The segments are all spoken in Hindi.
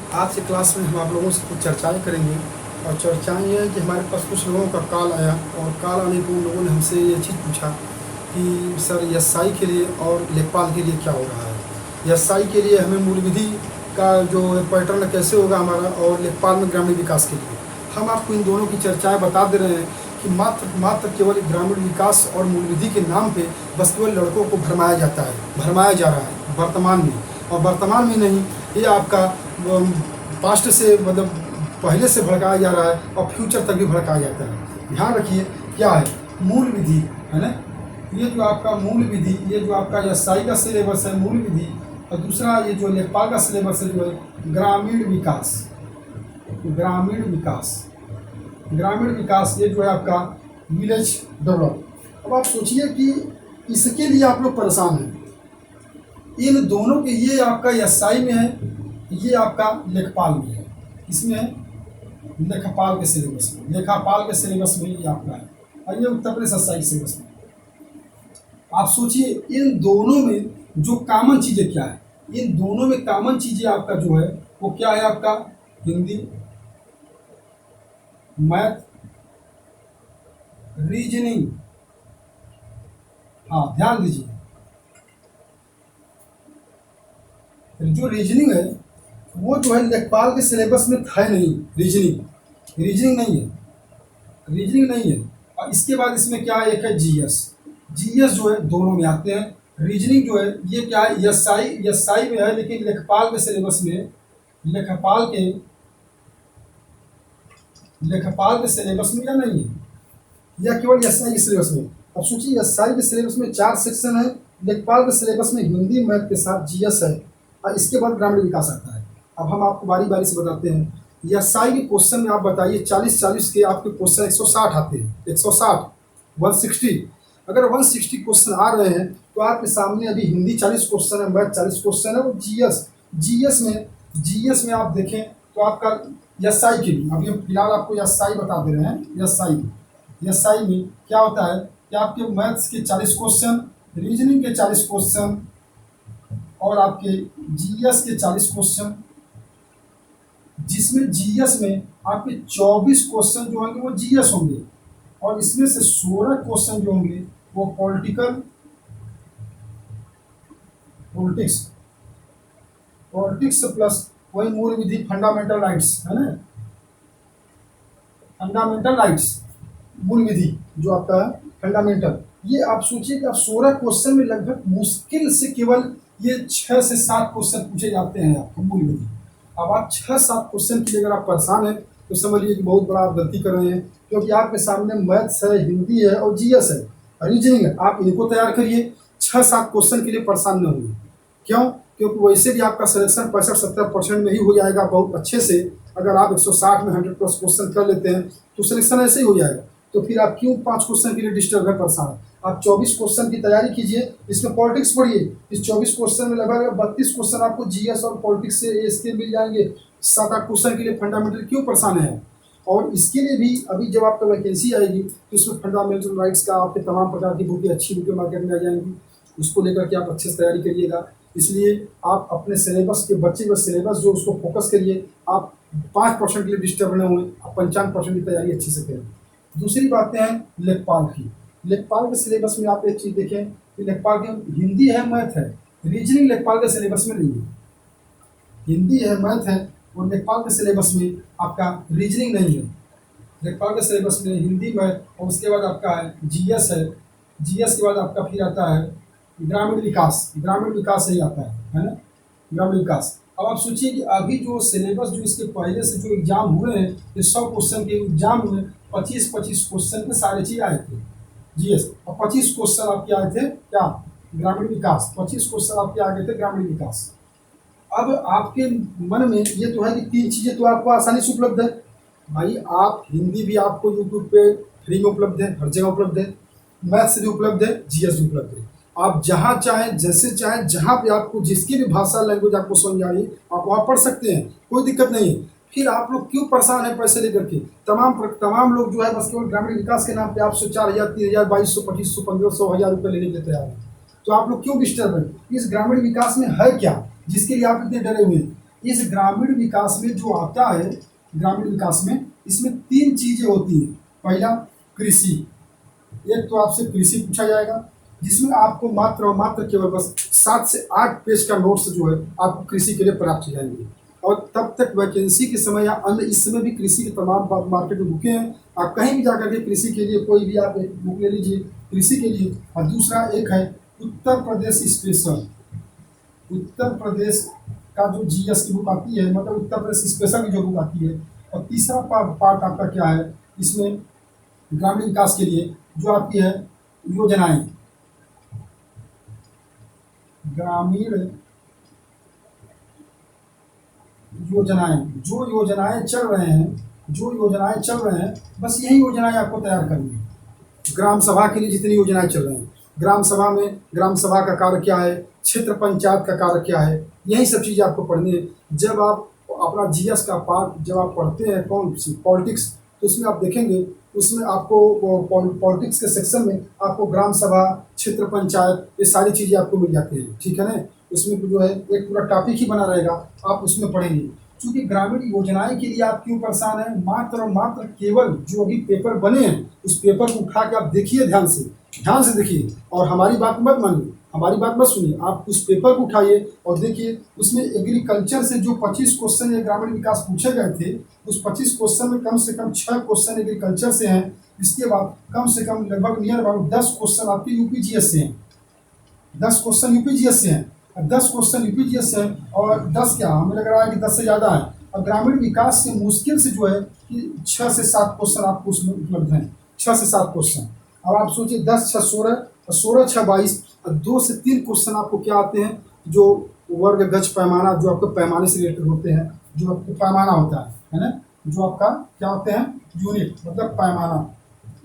आज की क्लास में हम आप लोगों से कुछ चर्चाएँ करेंगे और चर्चाएँ ये हैं कि हमारे पास कुछ लोगों का कॉल आया और कॉल आने पे उन लोगों ने हमसे ये चीज़ पूछा कि सर एसआई के लिए और लेखपाल के लिए क्या हो रहा है? एसआई के लिए हमें मूल विधि का जो पैटर्न कैसे होगा हमारा और लेखपाल में ग्रामीण विकास के लिए। हम आपको इन दोनों की चर्चाएँ बता दे रहे हैं कि मात्र केवल ग्रामीण विकास और मूल विधि के नाम पे बस केवल लड़कों को भरमाया जा रहा है वर्तमान में। और वर्तमान में नहीं, ये आपका पास्ट से मतलब पहले से भड़काया जा रहा है और फ्यूचर तक भी भड़काया जाता है। ध्यान रखिए क्या है मूल विधि, है ना। ये जो आपका मूल विधि, ये जो आपका एसआई का सिलेबस है मूल विधि, और दूसरा ये जो लेखपाल का सिलेबस है जो है ग्रामीण विकास। ग्रामीण विकास ये जो है आपका विलेज डेवलप। अब आप सोचिए कि इसके लिए आप लोग परेशान हैं। इन दोनों के, ये आपका एसआई में है, ये आपका लेखपाल में है। इसमें है लेखापाल के सिलेबस में ये आपका है, और ये उत्तर प्रदेश एसआई सिलेबस में। आप सोचिए इन दोनों में जो कॉमन चीज़ें क्या है। इन दोनों में कॉमन चीज़ें आपका जो है वो क्या है, आपका हिंदी, मैथ, रीजनिंग। हाँ ध्यान दीजिए, जो रीजनिंग है वो जो है लेखपाल के सिलेबस में है नहीं। रीजनिंग नहीं है। और इसके बाद इसमें क्या है, एक है जीएस जो है दोनों में आते हैं। रीजनिंग जो है ये क्या है, एसआई में है, लेकिन लेखपाल के सिलेबस में, लेखपाल के सिलेबस में या नहीं है, या केवल एसआई के सिलेबस में। अब सोचिए एसआई के सिलेबस में 4 सेक्शन है, लेखपाल के सिलेबस में हिंदी मैथ के साथ जीएस है, और इसके बाद ग्रामीण विकास आता है। अब हम आपको बारी बारी से बताते हैं। एसआई के क्वेश्चन में आप बताइए 40 के आपके क्वेश्चन 160 आते हैं, 160 अगर 160 क्वेश्चन आ रहे हैं तो आपके सामने अभी हिंदी 40 क्वेश्चन है, मैथ 40 क्वेश्चन है, और जीएस में आप देखें तो आपका एसआई के लिए अभी हम फिलहाल आपको एसआई बता दे रहे हैं। एसआई में क्या होता है कि आपके मैथ्स के 40 क्वेश्चन, रीजनिंग के 40 क्वेश्चन और आपके जीएस के 40 क्वेश्चन, जिसमें जीएस में आपके 24 क्वेश्चन जो होंगे वो जीएस होंगे, और इसमें से 16 क्वेश्चन जो होंगे वो पॉलिटिक्स प्लस वही मूल विधि, फंडामेंटल राइट्स, है ना। फंडामेंटल राइट्स मूल विधि जो आपका है फंडामेंटल। ये आप सोचिए कि आप 16 क्वेश्चन में लगभग मुश्किल से केवल ये 6 से 7 क्वेश्चन पूछे जाते हैं आपको मूल विधि। अब आप 6-7 क्वेश्चन के लिए अगर आप परेशान हैं तो समझिए कि बहुत बड़ा आप गलती कर रहे हैं, क्योंकि आपके सामने मैथ्स है, हिंदी है और जीएस है, रीजनिंग है। आप इनको तैयार करिए, 6-7 क्वेश्चन के लिए परेशान न होइए। क्यों? क्योंकि वैसे भी आपका सिलेक्शन 65-70% में ही हो जाएगा बहुत अच्छे से। अगर आप 160 में 100+ क्वेश्चन कर लेते हैं तो सिलेक्शन ऐसे ही हो जाएगा। तो फिर आप क्यों 5 क्वेश्चन के लिए डिस्टर्ब है, परेशान? आप 24 क्वेश्चन की तैयारी कीजिए, इसमें पॉलिटिक्स पढ़िए। इस 24 क्वेश्चन में लगभग 32 क्वेश्चन आपको जीएस और पॉलिटिक्स से इसके मिल जाएंगे। 7-8 क्वेश्चन के लिए फंडामेंटल क्यों परेशान है? और इसके लिए भी अभी जब आपका वैकेंसी आएगी तो इसमें फंडामेंटल राइट्स का आपके तमाम प्रकार की बुकें, अच्छी बुकें मार्केट में आ जाएंगी। उसको लेकर के आप अच्छे से तैयारी करिएगा। इसलिए आप अपने सिलेबस के बच्चे का सिलेबस जो उसको फोकस करिए। आप 5% के लिए डिस्टर्ब न हुए, आप 55% की तैयारी अच्छे से करें। दूसरी बातें हैं लेखपाल की। लेखपाल के सिलेबस में आप एक चीज़ देखें कि लेखपाल के हिंदी है, मैथ है, रीजनिंग लेखपाल के सिलेबस में नहीं है। हिंदी है, मैथ है, और लेखपाल के सिलेबस में आपका रीजनिंग नहीं है। लेखपाल के सिलेबस में हिंदी, मैथ, और उसके बाद आपका है जीएस है। जीएस के बाद आपका फिर आता है ग्रामीण विकास ही आता है ना, ग्रामीण विकास। अब आप सोचिए कि अभी जो सिलेबस जो इसके पहले से जो एग्जाम हुए हैं, ये 100 क्वेश्चन के एग्जाम में 25-25 क्वेश्चन के सारे चीज़ आए थे जीएस, और 25 क्वेश्चन आपके आए थे क्या, ग्रामीण विकास। 25 क्वेश्चन आपके आ गए थे ग्रामीण विकास। अब आपके मन में ये तो है कि 3 चीज़ें तो आपको आसानी से उपलब्ध है भाई। आप हिंदी भी आपको यूट्यूब पे फ्री में उपलब्ध है, हर जगह उपलब्ध है। मैथ्स भी उपलब्ध है, जीएस भी उपलब्ध है। आप जहाँ चाहें, जैसे चाहें, जहाँ पे आपको जिसकी भी भाषा लैंग्वेज आपको समझ आ रही है आप वहाँ पढ़ सकते हैं, कोई दिक्कत नहीं है। फिर आप लोग क्यों परेशान हैं पैसे लेकर के? तमाम लोग जो है बस केवल ग्रामीण विकास के नाम पे आपसे 4,000, 3,000, 2,200, 2,500, 1,500, 1,000 रुपये लेने के लिए तैयार हैं। तो आप लोग क्यों डिस्टर्ब हैं? इस ग्रामीण विकास में है क्या जिसके लिए आप इतने डरे हुए हैं? इस ग्रामीण विकास में जो आता है, ग्रामीण विकास में इसमें 3 चीज़ें होती हैं। पहला कृषि, एक तो आपसे कृषि पूछा जाएगा, जिसमें आपको मात्र और मात्र केवल बस 7 से 8 पेज का नोट्स जो है आपको कृषि के लिए प्राप्त हो जाएंगे। और तब तक वैकेंसी के समय या अन्य इस समय भी कृषि के तमाम मार्केट में बुकें हैं। आप कहीं भी जाकर के कृषि के लिए कोई भी आप एक बुक ले लीजिए कृषि के लिए। और दूसरा एक है उत्तर प्रदेश स्पेशल, उत्तर प्रदेश का जो जीएस की बुक आती है, मतलब उत्तर प्रदेश स्पेशल की जो बुक आती है। और तीसरा पार्ट आपका क्या है इसमें ग्रामीण विकास के लिए, जो आपकी है योजनाएं, ग्रामीण योजनाएं, जो योजनाएं चल रहे हैं, जो योजनाएं चल रहे हैं, बस यही योजनाएं आपको तैयार करनी है। ग्राम सभा के लिए जितनी योजनाएं चल रही हैं, ग्राम सभा में ग्राम सभा का कार्य क्या है, क्षेत्र पंचायत का कार्य क्या है, यही सब चीज़ें आपको पढ़नी है। जब आप अपना जीएस का पार्ट जब आप पढ़ते हैं कौन सी पॉलिटिक्स, तो उसमें आप देखेंगे उसमें आपको पॉलिटिक्स के सेक्शन में आपको ग्राम सभा, क्षेत्र पंचायत, ये सारी चीज़ें आपको मिल जाती हैं, ठीक है ना। उसमें जो है एक पूरा टॉपिक ही बना रहेगा, आप उसमें पढ़ेंगे। चूंकि ग्रामीण योजनाएं के लिए आप क्यों परेशान हैं, मात्र और मात्र केवल जो अभी पेपर बने हैं उस पेपर को उठा के आप देखिए, ध्यान से देखिए, और हमारी बात मत मानिए, हमारी बात मत सुनिए, आप उस पेपर को उठाइए और देखिए उसमें एग्रीकल्चर से जो 25 क्वेश्चन या ग्रामीण विकास पूछे गए थे, उस 25 क्वेश्चन में कम से कम 6 क्वेश्चन एग्रीकल्चर से हैं। इसके बाद कम से कम लगभग नियर अबाउट 10 क्वेश्चन आपके यूपीजीएस से हैं, 10 क्वेश्चन यूपीजीएस से हैं, 10 क्वेश्चन यूपीजीएस से हैं, और 10 क्या हमें लग रहा है कि 10 से ज़्यादा है। और ग्रामीण विकास से मुश्किल से जो है कि 6 से 7 क्वेश्चन आपको उसमें उपलब्ध हैं, 6 से 7 क्वेश्चन। अब आप सोचिए 10 6 16 और 16 6 22 और 2 से 3 क्वेश्चन आपको क्या आते हैं, जो वर्ग गज पैमाना, जो आपको पैमाने से रिलेटेड होते हैं, जो आपको पैमाना होता है ना, जो आपका क्या होते हैं यूनिट, मतलब पैमाना,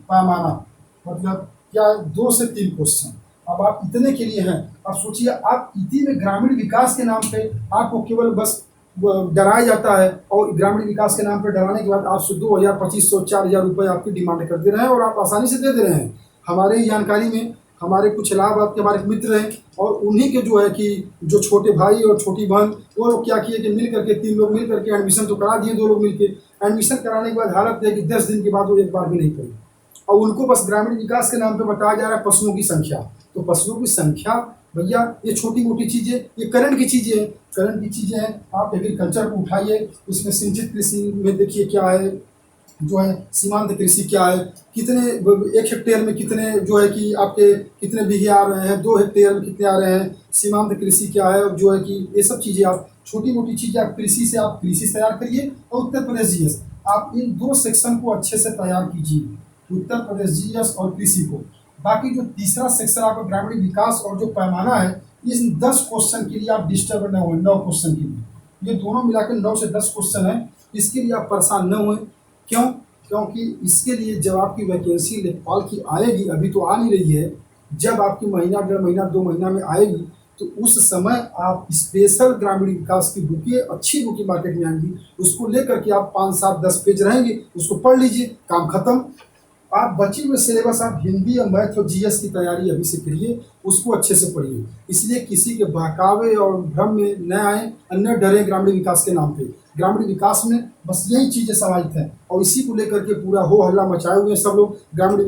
पैमाना मतलब क्या, 2 से 3 क्वेश्चन। अब आप इतने के लिए हैं, अब सोचिए आप इतने में ग्रामीण विकास के नाम पे आपको केवल बस डराया जाता है, और ग्रामीण विकास के नाम पे डराने के बाद आपसे 2000 2500 4000 रुपये आपकी डिमांड कर दे रहे हैं, और आप आसानी से दे दे रहे हैं। हमारे ही जानकारी में हमारे कुछ इलाहाबाद के हमारे मित्र हैं, और उन्हीं के जो है कि जो छोटे भाई और छोटी बहन, वो लोग क्या किए कि मिल करके 3 लोग मिल करके एडमिशन तो करा दिए, 2 लोग मिल के एडमिशन कराने के बाद हालत है कि 10 दिन के बाद वो एक बार भी नहीं पढ़े, और उनको बस ग्रामीण विकास के नाम पे बताया जा रहा है पशुओं की संख्या। तो पशुओं की संख्या भैया ये छोटी मोटी चीज़ें, ये करंट की चीज़ें हैं, करंट की चीज़ें हैं। आप एग्रीकल्चर को उठाइए, उसमें सिंचित कृषि में देखिए क्या है, जो है सीमांत कृषि क्या है, कितने 1 हेक्टेयर में कितने जो है कि आपके कितने बीघे आ रहे हैं, 2 हेक्टेयर में कितने आ रहे हैं, सीमांत कृषि क्या है, और जो है कि ये सब चीज़ें आप छोटी मोटी चीज़ें आप कृषि से तैयार करिए। और उत्तर प्रदेश जीएस, आप इन 2 सेक्शन को अच्छे से तैयार कीजिए, उत्तर प्रदेश जीएस और कृषि को। बाकी जो तीसरा सेक्शन आपका ग्रामीण विकास और जो पैमाना है, इस 10 क्वेश्चन के लिए आप डिस्टर्ब न हो, 9 क्वेश्चन के लिए, ये दोनों मिलाकर 9 से 10 क्वेश्चन है, इसके लिए आप परेशान न हुए। क्यों? क्योंकि इसके लिए जब आपकी वैकेंसी लेखपाल की आएगी, अभी तो आ नहीं रही है, जब आपकी महीना 1.5 महीना 2 महीना में आएगी, तो उस समय आप स्पेशल ग्रामीण विकास की बुकें, अच्छी बुकें मार्केट में आएंगी, उसको लेकर के आप 5 7 10 पेज रहेंगे, उसको पढ़ लीजिए, काम खत्म। आप बची हुए सिलेबस आप हिंदी और मैथ और जीएस की तैयारी अभी से करिए, उसको अच्छे से पढ़िए, इसलिए किसी के बहकावे और भ्रम में न आए, अन्य डरे ग्रामीण विकास के नाम पे। ग्रामीण विकास में बस यही चीज़ें समाहित हैं, और इसी को लेकर के पूरा हो हल्ला मचाए हुए हैं सब लोग, ग्रामीण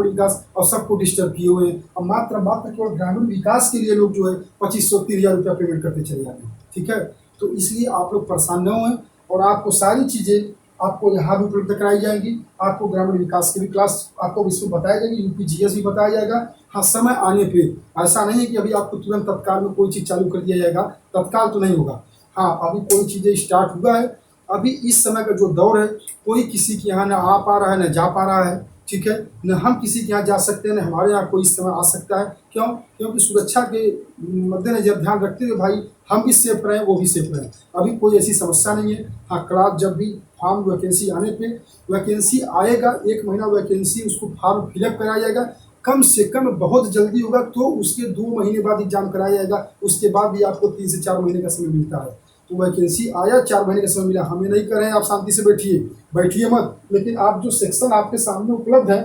विकास और सबको डिस्टर्ब किए हुए हैं। और मात्र मात्र केवल ग्रामीण विकास के लिए लोग जो है 2500 3000 रुपया पेमेंट करते चले जाते हैं, ठीक है। तो इसलिए आप लोग परेशान न हों, और आपको सारी चीज़ें आपको यहाँ भी उपलब्ध कराई जाएंगी। आपको ग्रामीण विकास की भी क्लास आपको इसमें बताया जाएगी, यूपीजीएस भी बताया जाएगा। हाँ, समय आने पे, ऐसा नहीं है कि अभी आपको तुरंत तत्काल में कोई चीज़ चालू कर दिया जाएगा, तत्काल तो नहीं होगा। हाँ, अभी कोई चीज़ें स्टार्ट हुआ है, अभी इस समय का जो दौर है, कोई किसी के यहाँ न आ पा रहा है न जा पा रहा है, ठीक है, न हम किसी के यहाँ जा सकते हैं, न हमारे यहाँ कोई इस समय आ सकता है। क्यों? क्योंकि सुरक्षा के मद्देनजर ध्यान रखते हुए भाई हम भी सेफ रहें, वो भी सेफ रहें, अभी कोई ऐसी समस्या नहीं है। हाँ, क्लास जब भी फॉर्म वैकेंसी आने पे, वैकेंसी आएगा 1 महीना वैकेंसी, उसको फॉर्म फिलअप कराया जाएगा, कम से कम बहुत जल्दी होगा तो उसके 2 महीने बाद एग्जाम कराया जाएगा, उसके बाद भी आपको 3 से 4 महीने का समय मिलता है। तो वैकेंसी आया, 4 महीने का समय मिला, हमें नहीं कर रहे हैं, आप शांति से बैठिए मत, लेकिन आप जो सेक्शन आपके सामने उपलब्ध है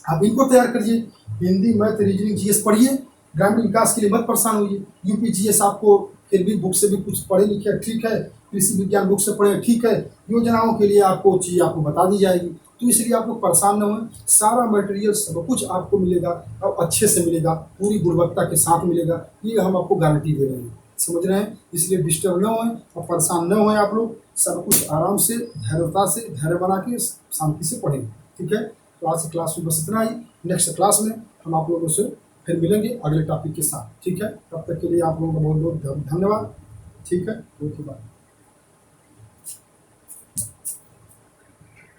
आप इनको तैयार करिए। हिंदी मैथ रीजनिंग जीएस पढ़िए, ग्रामीण विकास के लिए मत परेशान होइए। यूपीजीएस आपको फिर भी बुक से भी कुछ पढ़े लिखे ठीक है, कृषि विज्ञान बुक से पढ़े ठीक है, योजनाओं के लिए आपको चीज़ आपको बता दी जाएगी। तो इसलिए आप लोग परेशान न हों, सारा मटेरियल सब कुछ आपको मिलेगा और अच्छे से मिलेगा, पूरी गुणवत्ता के साथ मिलेगा, ये हम आपको गारंटी दे रहे हैं। समझ रहे हैं? इसलिए डिस्टर्ब न होएं और परेशान न होएं आप लोग, सब कुछ आराम से धैर्यता से धैर्य बना के शांति से पढ़ें। ठीक है? तो आज की क्लास में बस इतना ही। नेक्स्ट क्लास में हम आप लोगों से फिर मिलेंगे अगले टॉपिक के साथ। ठीक है? तब तक के लिए आप लोगों का बहुत बहुत धन्यवाद। ठीक है? Okay bye.